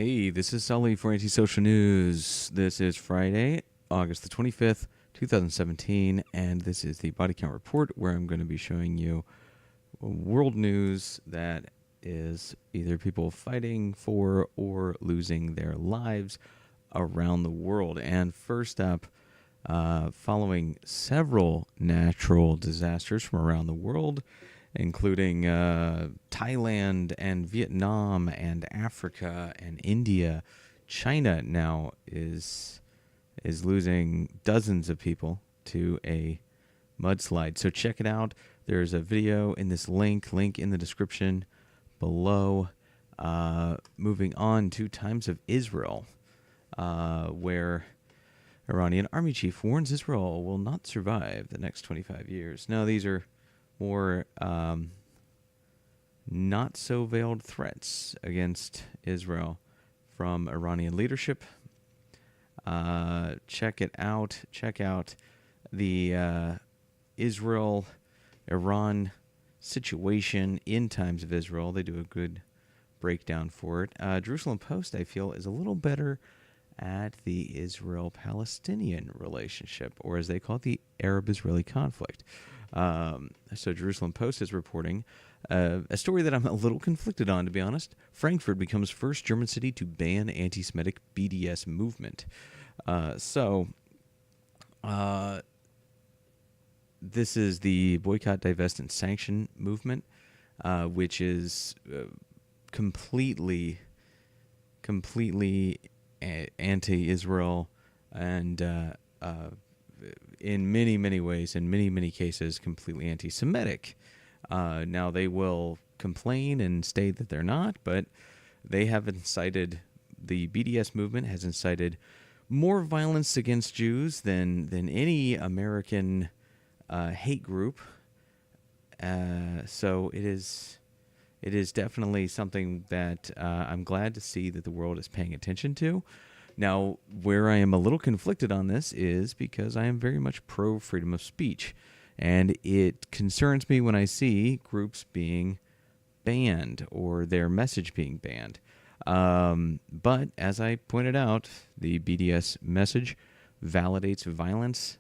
Hey, this is Sully for Antisocial News. This is Friday, August the 25th, 2017, and this is the Body Count Report where I'm going to be showing you world news that is either people fighting for or losing their lives around the world. And first up, following several natural disasters from around the world, including Thailand and Vietnam and Africa and India. China now is losing dozens of people to a mudslide. So check it out. There's a video in this link in the description below. Moving on to Times of Israel, where Iranian army chief warns Israel will not survive the next 25 years. Now, these are more not so veiled threats against Israel from Iranian leadership. Check it out. Check out the Israel-Iran situation in Times of Israel. They do a good breakdown for it. Jerusalem Post, I feel, is a little better at the Israel-Palestinian relationship, or as they call it, the Arab-Israeli conflict. So Jerusalem Post is reporting a story that I'm a little conflicted on, to be honest. Frankfurt becomes first German city to ban anti-Semitic BDS movement. This is the Boycott, Divest, and Sanction movement, which is completely anti-Israel and in many ways, in many cases, completely anti-Semitic. Now, they will complain and state that they're not, but they have incited, the BDS movement has incited more violence against Jews than any American hate group. So it is definitely something that I'm glad to see that the world is paying attention to. Now, where I am a little conflicted on this is because I am very much pro freedom of speech, and it concerns me when I see groups being banned or their message being banned. But as I pointed out, the BDS message validates violence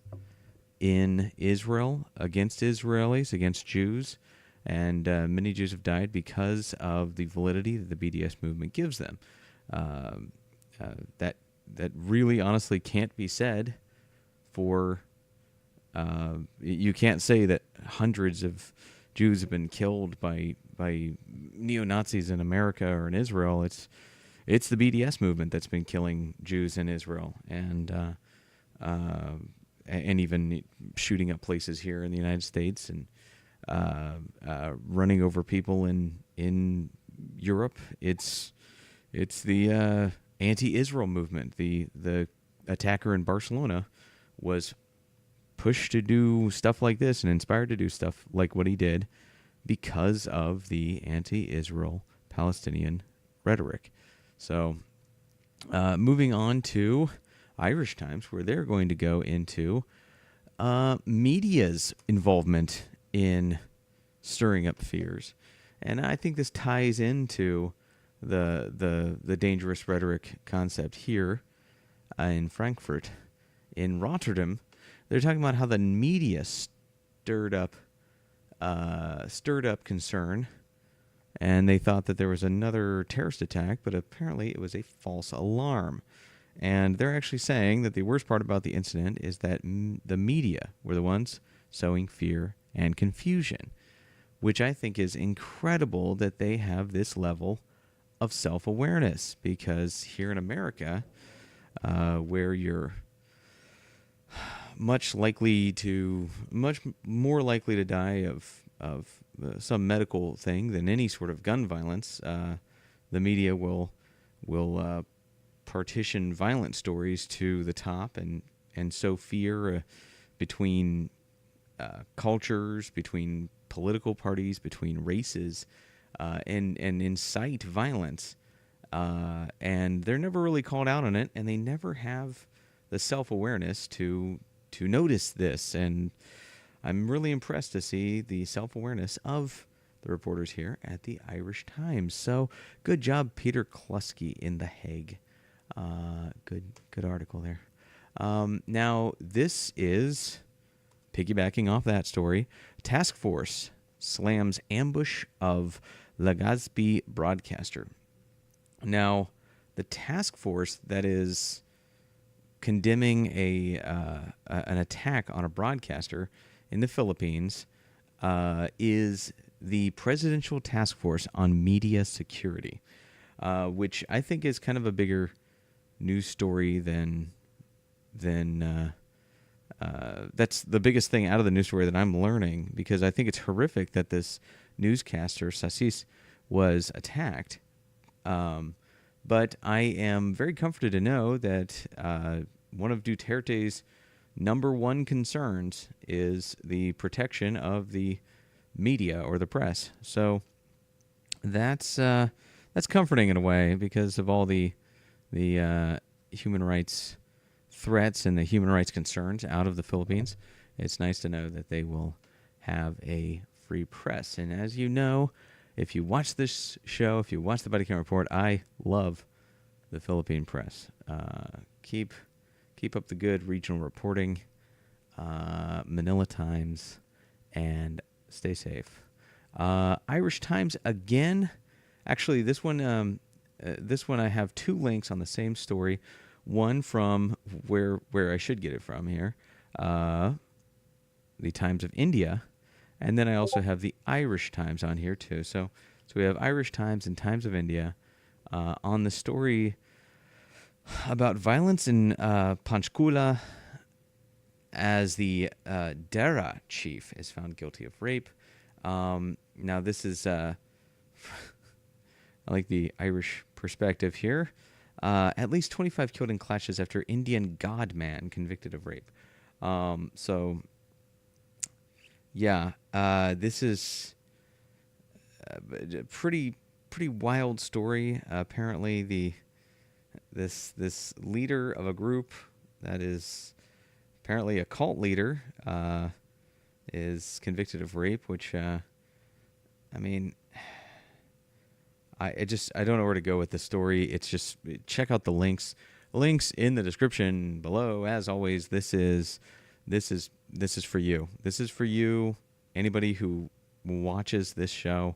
in Israel against Israelis, against Jews, and many Jews have died because of the validity that the BDS movement gives them. That really honestly can't be said for... you can't say that hundreds of Jews have been killed by neo-Nazis in America or in Israel. It's the BDS movement that's been killing Jews in Israel and even shooting up places here in the United States and running over people in Europe. It's the anti-Israel movement. The attacker in Barcelona was pushed to do stuff like this and inspired to do stuff like what he did because of the anti-Israel Palestinian rhetoric. So moving on to Irish Times, where they're going to go into media's involvement in stirring up fears. And I think this ties into the dangerous rhetoric concept here in Frankfurt. In Rotterdam, they're talking about how the media stirred up concern, and they thought that there was another terrorist attack, but apparently it was a false alarm. And they're actually saying that the worst part about the incident is that the media were the ones sowing fear and confusion, which I think is incredible that they have this level of self-awareness, because here in America, where you're much more likely to die of some medical thing than any sort of gun violence, the media will partition violent stories to the top and sow fear between cultures, between political parties, between races, and incite violence. And they're never really called out on it, and they never have the self-awareness to notice this. And I'm really impressed to see the self-awareness of the reporters here at the Irish Times. So good job, Peter Kluski in The Hague. Good article there. Now, this is, piggybacking off that story, Task Force slams ambush of Legazpi broadcaster. Now, the task force that is condemning an attack on a broadcaster in the Philippines is the Presidential Task Force on Media Security, which I think is kind of a bigger news story than that's the biggest thing out of the news story that I'm learning, because I think it's horrific that this newscaster, Sassis, was attacked. But I am very comforted to know that one of Duterte's number one concerns is the protection of the media or the press. So that's comforting in a way, because of all the human rights threats and the human rights concerns out of the Philippines. It's nice to know that they will have a free press. And as you know, if you watch this show, if you watch the Body Count Report, I love the Philippine press. Keep up the good regional reporting, Manila Times, and stay safe. Irish Times again. Actually, this one I have two links on the same story. One from where I should get it from here, the Times of India, and then I also have the Irish Times on here too. So we have Irish Times and Times of India on the story about violence in Panchkula as the Dera chief is found guilty of rape. Now this is I like the Irish perspective here. At least 25 killed in clashes after Indian God man convicted of rape. This is a pretty wild story. Apparently, this leader of a group that is apparently a cult leader is convicted of rape, which I don't know where to go with the story. It's just, check out the links in the description below. As always, this is for you. This is for you. Anybody who watches this show,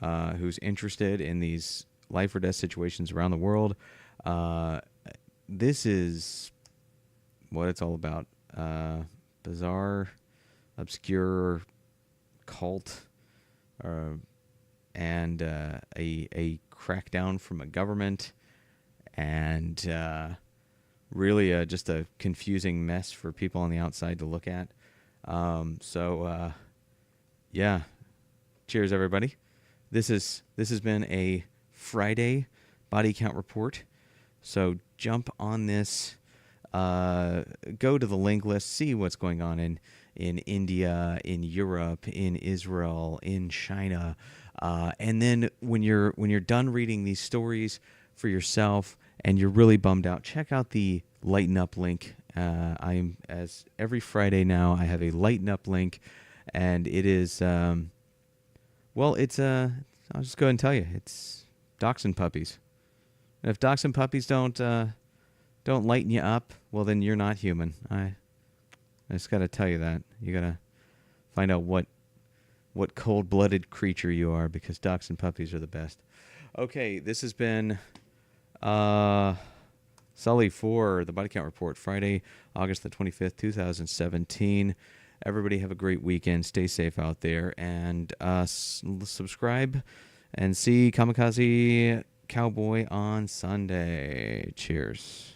who's interested in these life or death situations around the world, this is what it's all about. Bizarre, obscure cult, and a crackdown from a government, and really just a confusing mess for people on the outside to look at. Cheers, everybody. This has been a Friday body count report. So jump on this, go to the link list, see what's going on in India, in Europe, in Israel, in China. And then when you're done reading these stories for yourself and you're really bummed out, check out the Lighten Up link. As every Friday now, I have a Lighten Up link, and it is, I'll just go ahead and tell you, it's dachshund puppies. And if dachshund puppies don't lighten you up, well, then you're not human. I just got to tell you that. You got to find out what cold-blooded creature you are, because dachshund puppies are the best. Okay, this has been Sully for the Body Count Report, Friday, August the 25th, 2017. Everybody have a great weekend. Stay safe out there, and subscribe and see Kamikaze Cowboy on Sunday. Cheers.